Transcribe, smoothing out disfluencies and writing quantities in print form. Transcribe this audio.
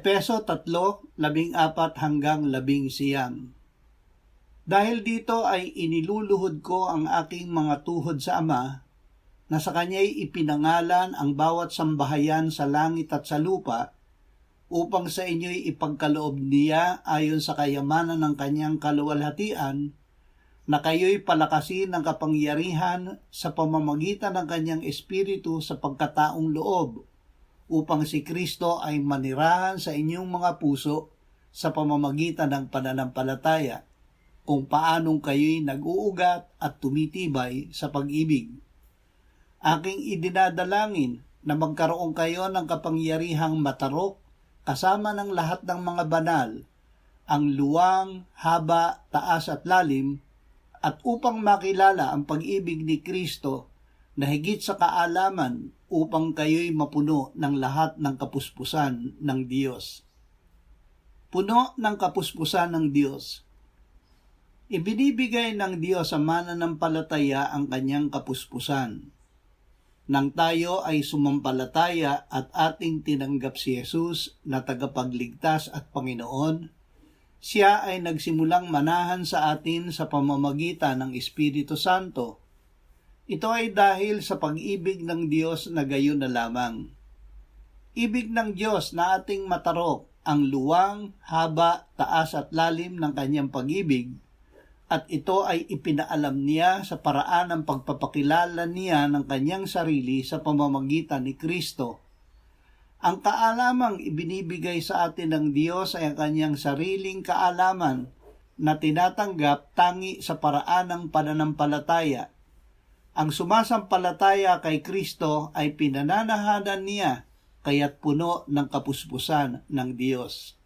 Efeso 3:14-19. Dahil dito ay iniluluhod ko ang aking mga tuhod sa Ama, na sa Kanya'y ipinangalan ang bawat sambahayan sa langit at sa lupa, upang sa inyo'y ipagkaloob niya ayon sa kayamanan ng Kanyang kaluwalhatian, na kayo'y palakasin ng kapangyarihan sa pamamagitan ng Kanyang Espiritu sa pagkataong loob, upang si Kristo ay manirahan sa inyong mga puso sa pamamagitan ng pananampalataya, kung paanong kayo'y nag-uugat at tumitibay sa pag-ibig. Aking idinadalangin na magkaroon kayo ng kapangyarihang matarok kasama ng lahat ng mga banal, ang luwang, haba, taas at lalim, at upang makilala ang pag-ibig ni Kristo na higit sa kaalaman, upang kayo'y mapuno ng lahat ng kapuspusan ng Diyos. Puno ng kapuspusan ng Diyos. Ibinibigay ng Diyos sa mananampalataya ang Kanyang kapuspusan. Nang tayo ay sumampalataya at ating tinanggap si Jesus na tagapagligtas at Panginoon, Siya ay nagsimulang manahan sa atin sa pamamagitan ng Espiritu Santo. Ito ay dahil sa pag-ibig ng Diyos na gayon na lamang. Ibig ng Diyos na ating matarok ang luwang, haba, taas at lalim ng Kanyang pag-ibig, at ito ay ipinaalam niya sa paraan ng pagpapakilala niya ng Kanyang sarili sa pamamagitan ni Kristo. Ang kaalamang ibinibigay sa atin ng Diyos ay ang Kanyang sariling kaalaman na tinatanggap tangi sa paraan ng pananampalataya. Ang sumasampalataya kay Kristo ay pinananahanan niya kaya't puno ng kapuspusan ng Diyos.